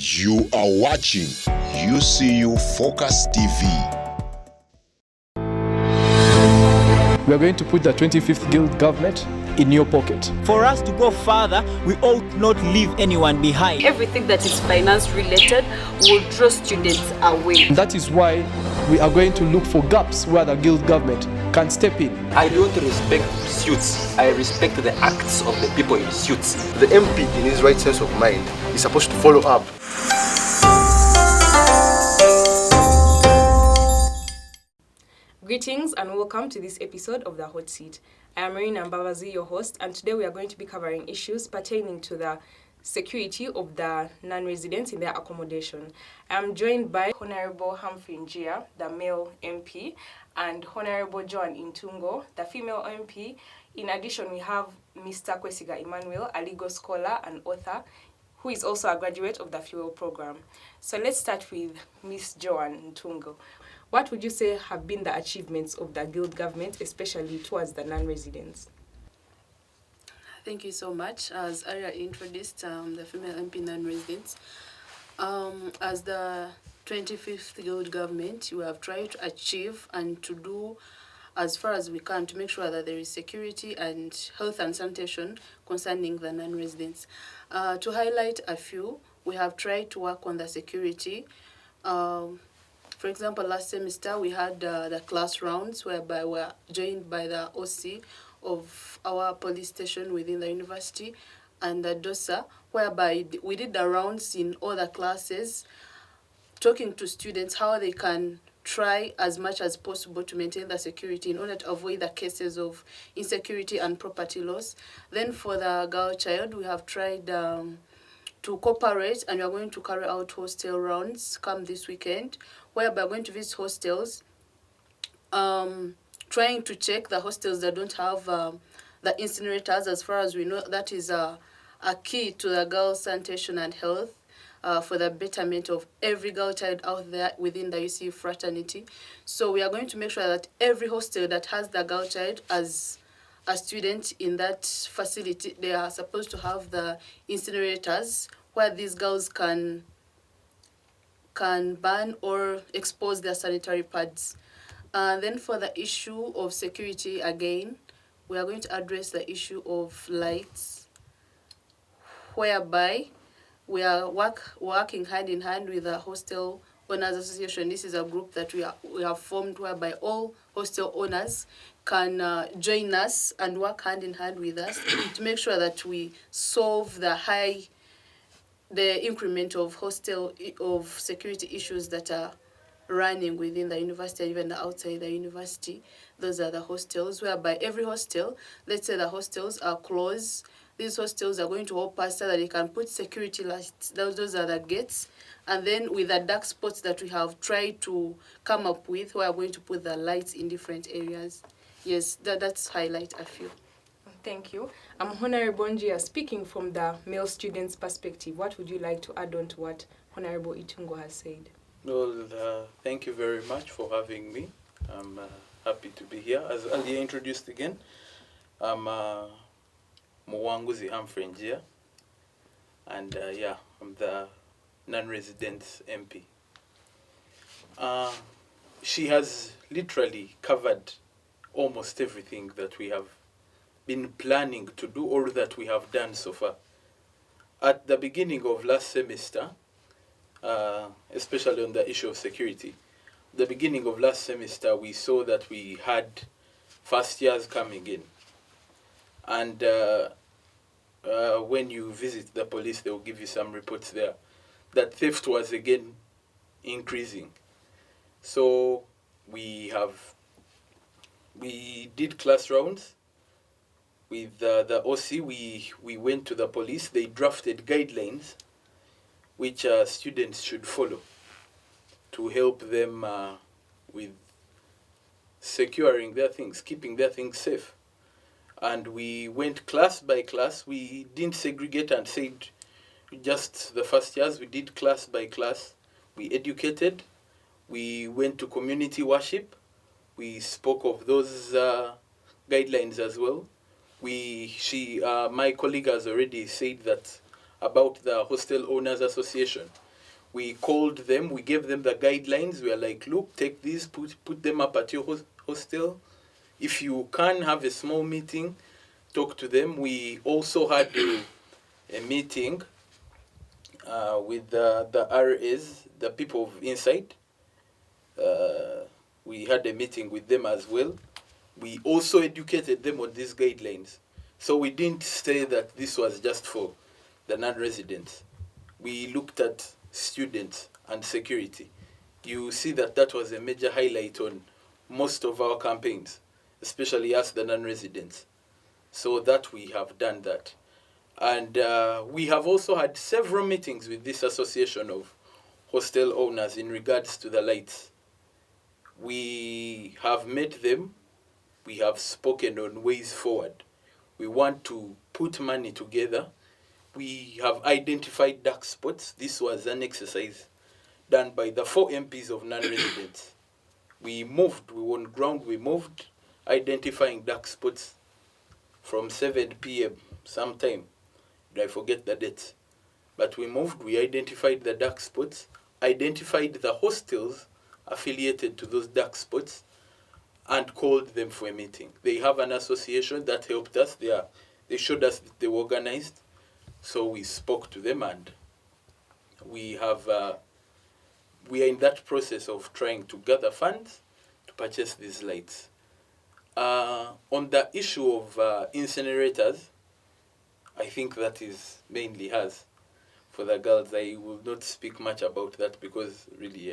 You are watching UCU Focus TV. We are going to put the 25th Guild government in your pocket. For us to go further, we ought not leave anyone behind. Everything that is finance related will draw students away. And that is why we are going to look for gaps where the Guild government can step in. I don't respect suits. I respect the acts of the people in suits. The MP, in his right sense of mind, is supposed to follow up. Greetings and welcome to this episode of The Hot Seat. I am Marina Mbavazi, your host, and today we are going to be covering issues pertaining to the security of the non-residents in their accommodation. I am joined by Honorable Humphrey Njia, the male MP, and Honorable Joan Intungo, the female MP. In addition, we have Mr. Kwesiga Emmanuel, a legal scholar and author, who is also a graduate of the Fuel program. So let's start with Ms. Joan Intungo. What would you say have been the achievements of the Guild government, especially towards the non-residents? Thank you so much. As Aria introduced, the female MP non-residents, as the 25th Guild government, we have tried to achieve and to do as far as we can to make sure that there is security and health and sanitation concerning the non-residents. To highlight a few, we have tried to work on the security. For example, last semester we had the class rounds whereby we were joined by the OC of our police station within the university and the DOSA, whereby we did the rounds in all the classes, talking to students how they can try as much as possible to maintain the security in order to avoid the cases of insecurity and property loss. Then for the girl child, we have tried to cooperate, and we are going to carry out hostel rounds come this weekend, whereby we're going to visit hostels, trying to check the hostels that don't have the incinerators. As far as we know, that is a key to the girls' sanitation and health for the betterment of every girl child out there within the UCU fraternity. So we are going to make sure that every hostel that has the girl child as a student in that facility, they are supposed to have the incinerators where these girls can burn or expose their sanitary pads. Then for the issue of security, again, we are going to address the issue of lights, whereby we are working hand in hand with the Hostel Owners Association. This is a group that we have formed whereby all hostel owners can join us and work hand in hand with us to make sure that we solve the increment of security issues that are running within the university and even outside the university. Those are the hostels, whereby every hostel, let's say the hostels are closed, these hostels are going to help us so that they can put security lights. Those are the gates. And then with the dark spots that we have tried to come up with, we are going to put the lights in different areas. Yes, that's highlight a few. Thank you. Honorable Njia, speaking from the male student's perspective, what would you like to add on to what Honorable Itungo has said? Well, thank you very much for having me. I'm happy to be here. As earlier introduced again, I'm Mwanguzi Humphrey Njia, and I'm the non-resident MP. She has literally covered almost everything that we have been planning to do or that we have done so far. At the beginning of last semester, especially on the issue of security, the beginning of last semester, we saw that we had first years coming in. And when you visit the police, they will give you some reports there that theft was again increasing. So we did class rounds with the OC. We went to the police. They drafted guidelines which students should follow to help them with securing their things, keeping their things safe. And we went class by class. We didn't segregate and said just the first years. We did class by class. We educated. We went to community worship. We spoke of those guidelines as well. My colleague has already said that about the Hostel Owners Association. We called them, we gave them the guidelines. We are like, look, take these, put them up at your hostel. If you can have a small meeting, talk to them. We also had a meeting with the RAs, the people of Insight. We had a meeting with them as well. We also educated them on these guidelines. So we didn't say that this was just for the non-residents. We looked at students and security. You see that that was a major highlight on most of our campaigns, especially us, the non-residents. So that we have done that. And we have also had several meetings with this association of hostel owners in regards to the lights. We have met them. We have spoken on ways forward. We want to put money together. We have identified dark spots. This was an exercise done by the 4 MPs of non-residents. We moved, we were on ground, we moved, identifying dark spots from 7 p.m. sometime. I forget the date. But we moved, we identified the dark spots, identified the hostels affiliated to those dark spots, and called them for a meeting. They have an association that helped us. They showed us that they were organized. So we spoke to them, and we are in that process of trying to gather funds to purchase these lights. On the issue of incinerators, I think that is mainly hers. For the girls, I will not speak much about that because really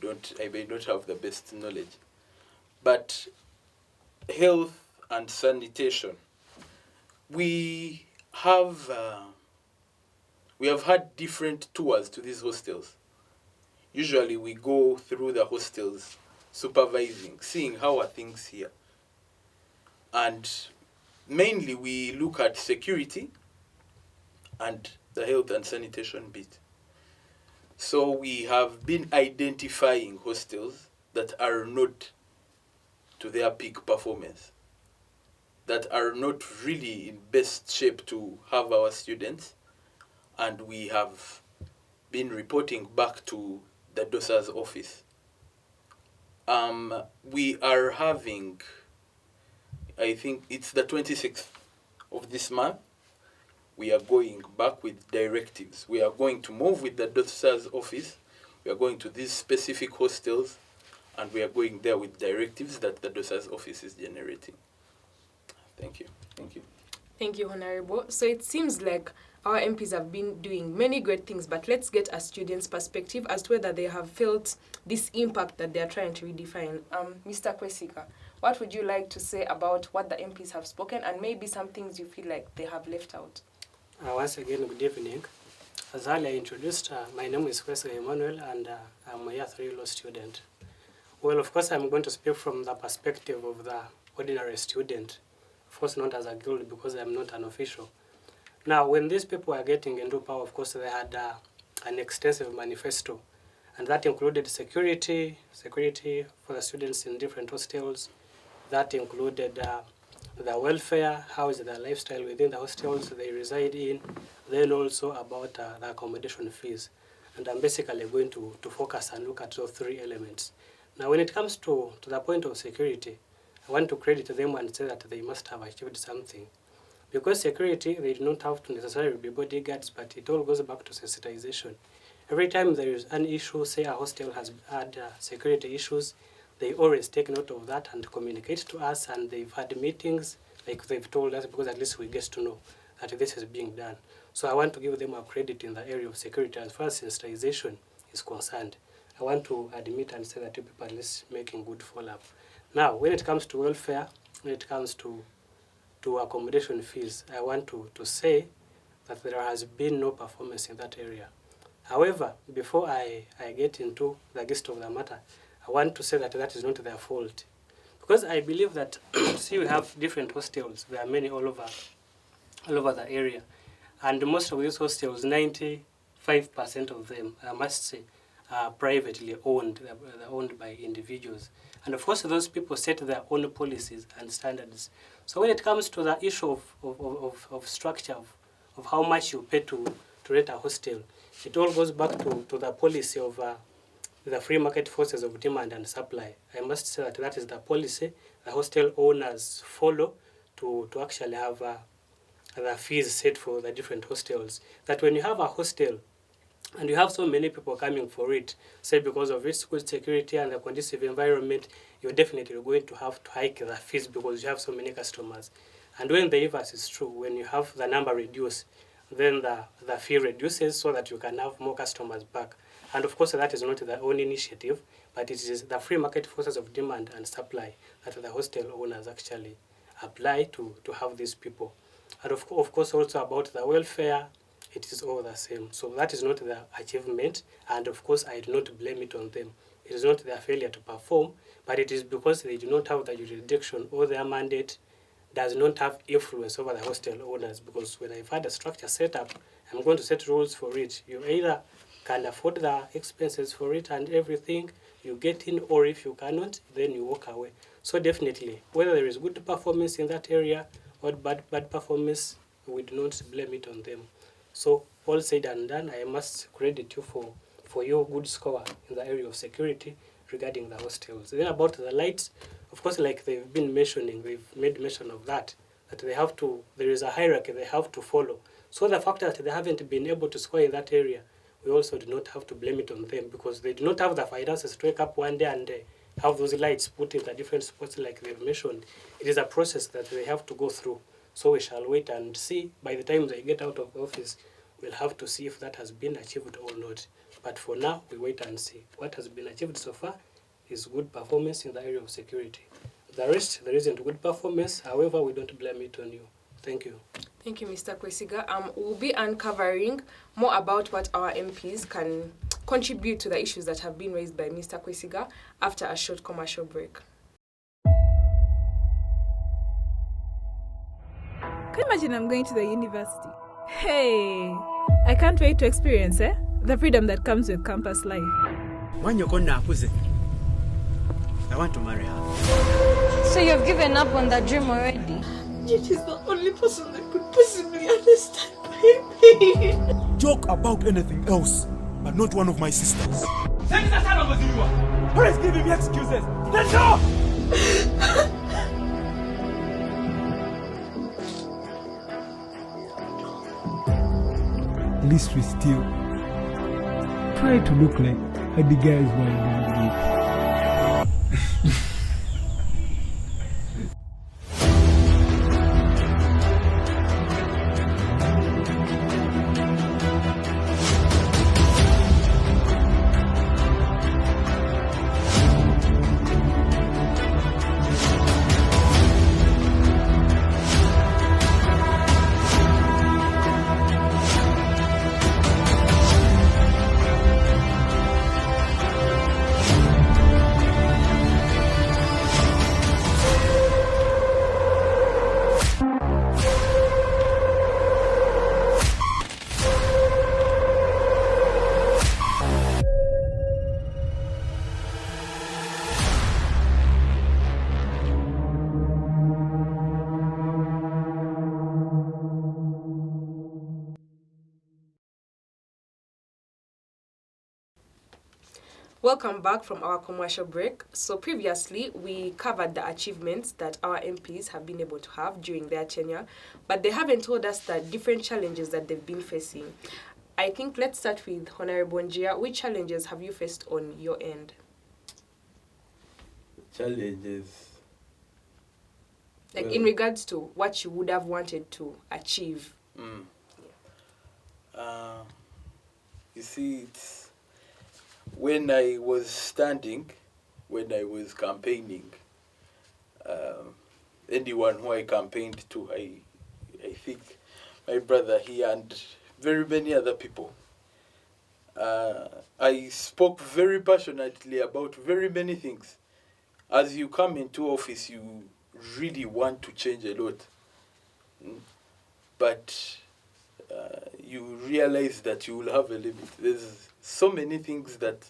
I may not have the best knowledge. But health and sanitation, we have had different tours to these hostels. Usually we go through the hostels, supervising, seeing how are things here. And mainly we look at security and the health and sanitation bit. So we have been identifying hostels that are not to their peak performance, that are not really in best shape to have our students, and we have been reporting back to the DOSA's office. We are having, I think it's the 26th of this month, we are going back with directives. We are going to move with the DOSA's office. We are going to these specific hostels, and we are going there with directives that the DOSA's office is generating. Thank you. Thank you. Thank you, Honorable. So it seems like our MPs have been doing many great things, but let's get a student's perspective as to whether they have felt this impact that they are trying to redefine. Mr. Kwesika, what would you like to say about what the MPs have spoken and maybe some things you feel like they have left out? Once again, good evening. As earlier introduced, my name is Kwesika Emmanuel, and I'm a Year 3 law student. Well, of course, I'm going to speak from the perspective of the ordinary student, of course not as a guild because I'm not an official. Now, when these people were getting into power, of course, they had an extensive manifesto, and that included security for the students in different hostels. That included the welfare, how is the lifestyle within the hostels they reside in, then also about the accommodation fees. And I'm basically going to focus and look at those 3 elements. Now, when it comes to the point of security, I want to credit them and say that they must have achieved something. Because security, they do not have to necessarily be bodyguards, but it all goes back to sensitization. Every time there is an issue, say a hostel has had security issues, they always take note of that and communicate to us, and they've had meetings, like they've told us, because at least we get to know that this is being done. So I want to give them a credit in the area of security as far as sensitization is concerned. I want to admit and say that you people are at least making good follow-up. Now, when it comes to welfare, when it comes to accommodation fees, I want to say that there has been no performance in that area. However, before I get into the gist of the matter, I want to say that that is not their fault. Because I believe that, see, we have different hostels. There are many all over the area. And most of these hostels, 95% of them, I must say, are privately owned. They're owned by individuals. And of course, those people set their own policies and standards. So when it comes to the issue of structure, of how much you pay to rent a hostel, it all goes back to the policy of the free market forces of demand and supply. I must say that that is the policy the hostel owners follow to actually have the fees set for the different hostels. That when you have a hostel and you have so many people coming for it, say because of its good security and the conducive environment, you're definitely going to have to hike the fees because you have so many customers. And when the inverse is true, when you have the number reduced, then the fee reduces so that you can have more customers back. And of course, that is not the only initiative, but it is the free market forces of demand and supply that the hostel owners actually apply to have these people. And of course, also about the welfare, it is all the same. So that is not the achievement, and of course, I do not blame it on them. It is not their failure to perform, but it is because they do not have the jurisdiction or their mandate does not have influence over the hostel owners. Because when I've had a structure set up, I'm going to set rules for it. You either can afford the expenses for it and everything, you get in, or if you cannot, then you walk away. So definitely, whether there is good performance in that area or bad performance, we do not blame it on them. So all said and done, I must credit you for your good score in the area of security regarding the hostels. Then about the lights, of course, like they've been mentioning, they've made mention of that they have to, there is a hierarchy they have to follow. So the fact that they haven't been able to score in that area, we also do not have to blame it on them because they do not have the finances to wake up one day and have those lights put in the different spots like they've mentioned. It is a process that they have to go through. So we shall wait and see. By the time they get out of office, we'll have to see if that has been achieved or not. But for now, we wait and see. What has been achieved so far is good performance in the area of security. The rest, there isn't good performance. However, we don't blame it on you. Thank you. Thank you, Mr. Kwesiga. We'll be uncovering more about what our MPs can contribute to the issues that have been raised by Mr. Kwesiga after a short commercial break. Can you imagine I'm going to the university? Hey, I can't wait to experience the freedom that comes with campus life. When you're going to Akuze, I want to marry her. So you've given up on that dream already? It is the only person that could possibly understand my pain. Joke about anything else, but not one of my sisters. Please giving me excuses. Let's go! At least we still try to look like the guys who are doing it. Welcome back from our commercial break. So previously, we covered the achievements that our MPs have been able to have during their tenure, but they haven't told us the different challenges that they've been facing. I think let's start with Honorable Njia. Which challenges have you faced on your end? Challenges? Like in regards to what you would have wanted to achieve. You see, it's when I was standing, when I was campaigning, anyone who I campaigned to, I think my brother here and very many other people, I spoke very passionately about very many things. As you come into office, you really want to change a lot. But you realize that you will have a limit. There's so many things that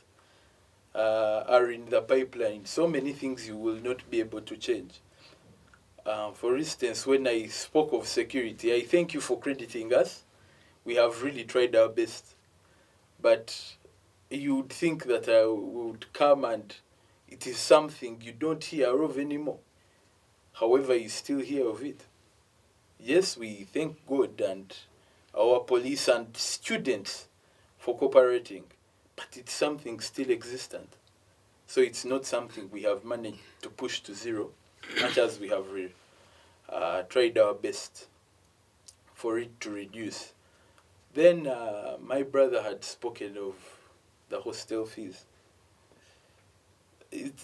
are in the pipeline, so many things you will not be able to change. For instance, when I spoke of security, I thank you for crediting us. We have really tried our best. But you would think that I would come and it is something you don't hear of anymore. However, you still hear of it. Yes, we thank God and our police and students for cooperating, but it's something still existent. So it's not something we have managed to push to zero, much as we have tried our best for it to reduce. Then my brother had spoken of the hostel fees.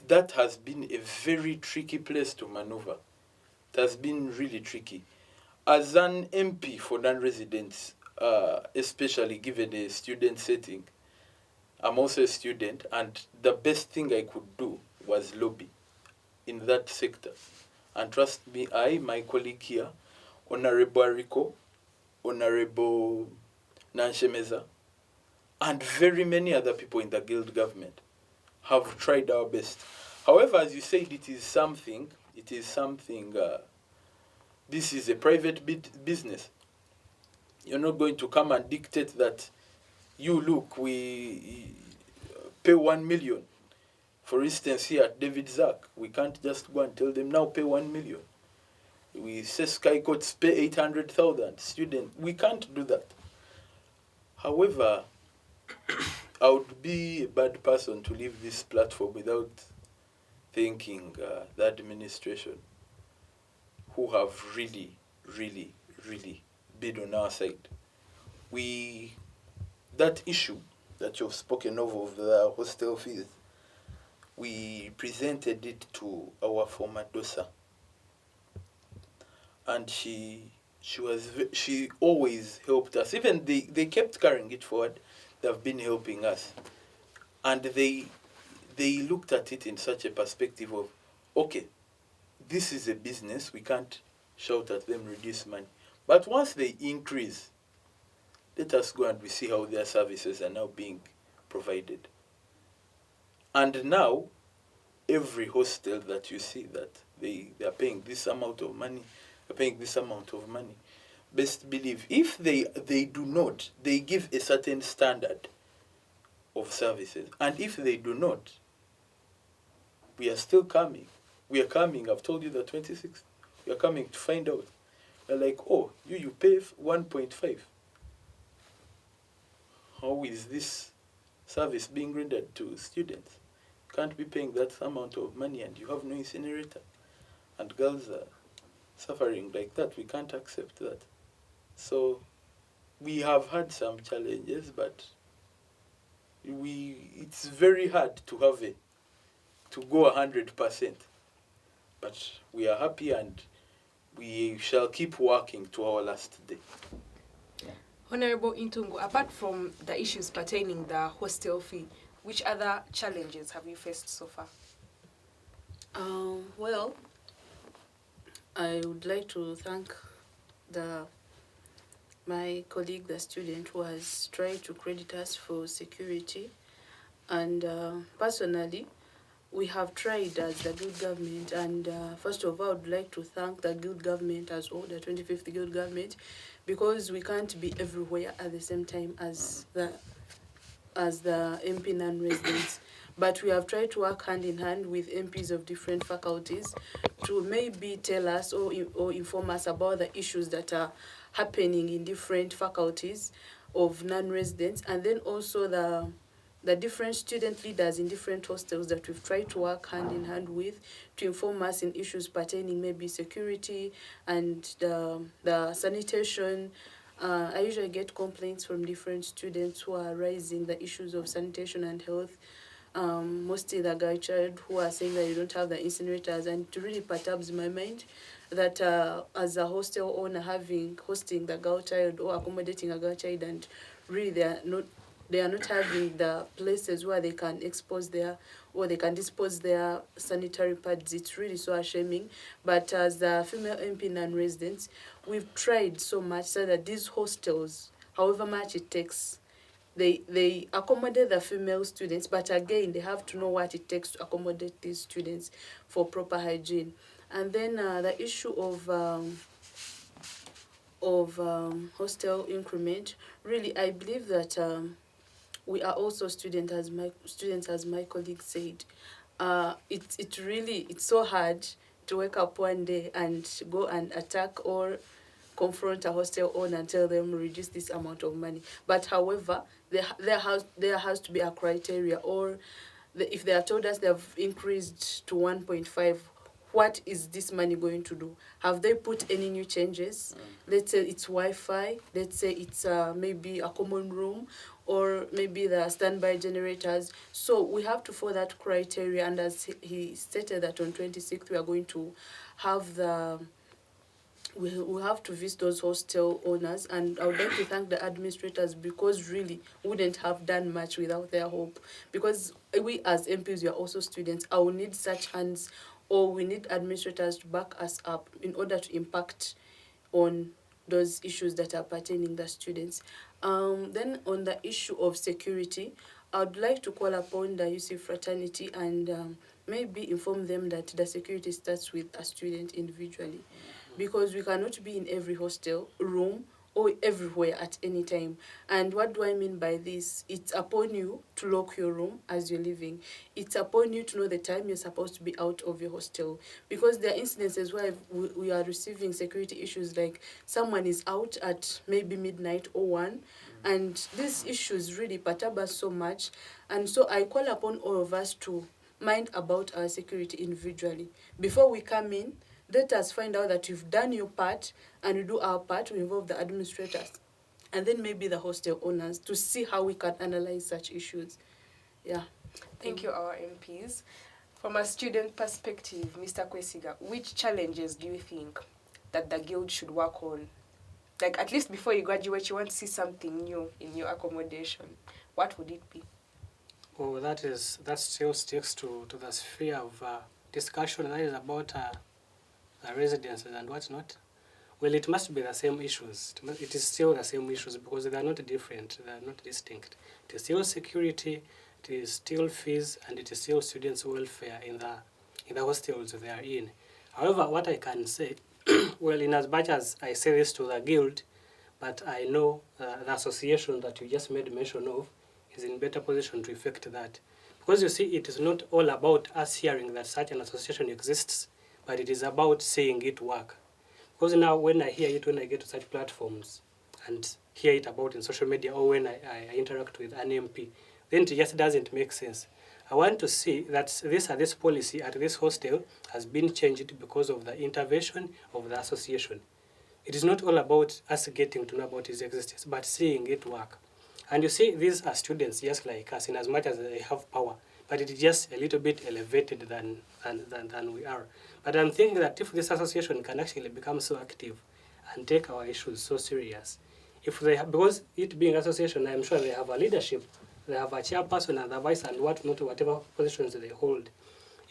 That has been a very tricky place to maneuver. It has been really tricky. As an MP for non-residents, especially given a student setting, I'm also a student, and the best thing I could do was lobby in that sector. And trust me, my colleague here, Honorable Ariko, Honorable Nanshemeza, and very many other people in the guild government have tried our best. However, as you said, it is something, this is a private business. You're not going to come and dictate that, you look, we pay 1 million. For instance, here at David Zack, we can't just go and tell them now pay 1 million. We say Sky Courts pay 800,000 students. We can't do that. However, I would be a bad person to leave this platform without thanking the administration, who have really, really, really been on our side. That issue that you've spoken of the hostel fees, we presented it to our former DOSA, and she always helped us. Even they kept carrying it forward. They've been helping us, and they looked at it in such a perspective of, okay, this is a business, we can't shout at them reduce money, but once they increase, let us go and we see how their services are now being provided. And now, every hostel that you see that they are paying this amount of money, they're paying this amount of money. Best believe, if they do not, they give a certain standard of services. And if they do not, we are still coming. We are coming, I've told you the 26th. We are coming to find out. We're like, oh, you pay 1.5. How is this service being rendered to students? You can't be paying that amount of money and you have no incinerator. And girls are suffering like that. We can't accept that. So we have had some challenges, but it's very hard to go 100%. But we are happy and we shall keep working to our last day. Honorable Intungu, apart from the issues pertaining the hostel fee, which other challenges have you faced so far? Well, I would like to thank my colleague, the student, who has tried to credit us for security. And personally, we have tried as the guild government, and first of all, I would like to thank the guild government as well, the 25th guild government, because we can't be everywhere at the same time as the MP non-residents. But we have tried to work hand in hand with MPs of different faculties to maybe tell us or inform us about the issues that are happening in different faculties of non-residents, and then also the different student leaders in different hostels that we've tried to work hand in hand with to inform us in issues pertaining maybe security and the sanitation. I usually get complaints from different students who are raising the issues of sanitation and health, mostly the girl child, who are saying that you don't have the incinerators, and it really perturbs my mind that as a hostel owner hosting the girl child or accommodating a girl child, and really they are not having the places where they can dispose their sanitary pads. It's really so shaming. But as the female MP non-residents, we've tried so much so that these hostels, however much it takes, they accommodate the female students, but again, they have to know what it takes to accommodate these students for proper hygiene. And then the issue of hostel increment, really, I believe that we are also students, as my colleague said. It's so hard to wake up one day and go and attack or confront a hostel owner and tell them reduce this amount of money. But however, there has to be a criteria, or if they are told us they have increased to 1.5, what is this money going to do? Have they put any new changes? Let's say it's Wi-Fi, let's say it's maybe a common room, or maybe the standby generators. So we have to follow that criteria, and as he stated that on 26th we are going to have we have to visit those hostel owners, and I would like to thank the administrators, because really wouldn't have done much without their help. Because we as MPs, we are also students. I will need such hands, or we need administrators to back us up in order to impact on those issues that are pertaining the students. Then on the issue of security, I would like to call upon the UC fraternity and maybe inform them that the security starts with a student individually, because we cannot be in every hostel room or everywhere at any time. And what do I mean by this? It's upon you to lock your room as you're leaving. It's upon you to know the time you're supposed to be out of your hostel. Because there are incidences where we are receiving security issues, like someone is out at maybe midnight or 1, and these issues really perturb us so much. And so I call upon all of us to mind about our security individually. Before we come in, let us find out that you've done your part, and we do our part to involve the administrators and then maybe the hostel owners to see how we can analyze such issues. Yeah. Thank you, our MPs. From a student perspective, Mr. Kwesiga, which challenges do you think that the guild should work on? Like, at least before you graduate, you want to see something new in your accommodation. What would it be? Oh, that still sticks to the sphere of discussion. That is about residences and whatnot. Well, it must be the same issues. It is still the same issues, because they are not different, they are not distinct. It is still security, it is still fees, and it is still students' welfare in the hostels they are in. However, what I can say, well, in as much as I say this to the guild, but I know the association that you just made mention of is in better position to effect that. Because you see, it is not all about us hearing that such an association exists, but it is about seeing it work. Because now when I hear it, when I get to such platforms and hear it about in social media, or when I interact with an MP, then it just doesn't make sense. I want to see that this policy at this hostel has been changed because of the intervention of the association. It is not all about us getting to know about its existence, but seeing it work. And you see, these are students just like us, in as much as they have power, but it is just a little bit elevated than we are. But I'm thinking that if this association can actually become so active and take our issues so serious, because it being association, I'm sure they have a leadership, they have a chairperson and a vice and whatever positions they hold.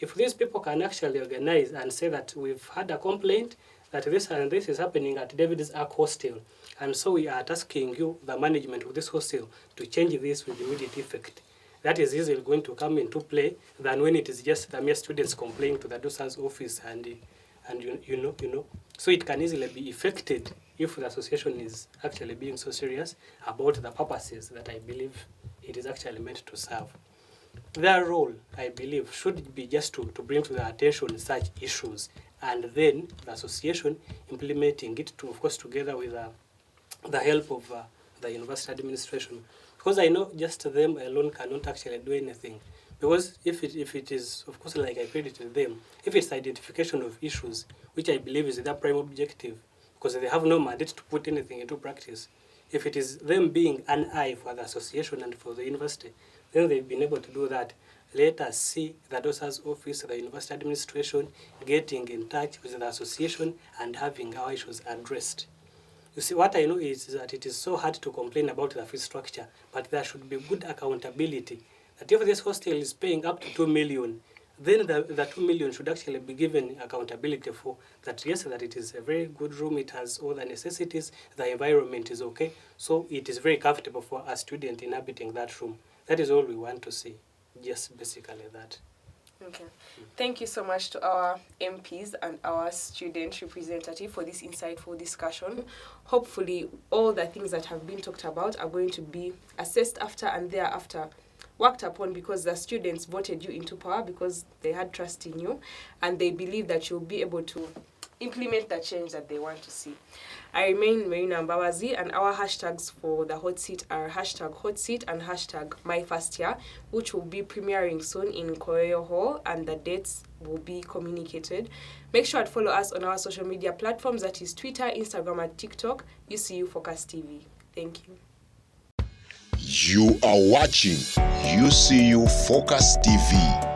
If these people can actually organize and say that we've had a complaint that this and this is happening at David's Ark Hostel, and so we are tasking you, the management of this hostel, to change this with immediate effect. That is easily going to come into play than when it is just the mere students complaining to the doctor's office and you know. So it can easily be effected if the association is actually being so serious about the purposes that I believe it is actually meant to serve. Their role, I believe, should be just to bring to their attention such issues, and then the association implementing it, of course, together with the help of the university administration. Because I know just them alone cannot actually do anything. Because if it is, of course, like I credited them, if it's identification of issues, which I believe is their prime objective, because they have no mandate to put anything into practice, if it is them being an eye for the association and for the university, then they've been able to do that. Let us see the doctor's office, the university administration, getting in touch with the association and having our issues addressed. You see, what I know is that it is so hard to complain about the fee structure, but there should be good accountability. That if this hostel is paying up to 2 million, then the 2 million should actually be given accountability for that. Yes, that it is a very good room, it has all the necessities, the environment is okay, so it is very comfortable for a student inhabiting that room. That is all we want to see, just basically that. Okay. Thank you so much to our MPs and our student representative for this insightful discussion. Hopefully, all the things that have been talked about are going to be assessed after and thereafter worked upon, because the students voted you into power because they had trust in you and they believe that you'll be able to implement the change that they want to see. I remain Marina Mbabazi, and our hashtags for the hot seat are hashtag hot seat and hashtag my first year, which will be premiering soon in Koyo Hall, and the dates will be communicated. Make sure to follow us on our social media platforms, that is Twitter, Instagram, and TikTok, UCU Focus TV. Thank you. You are watching UCU Focus TV.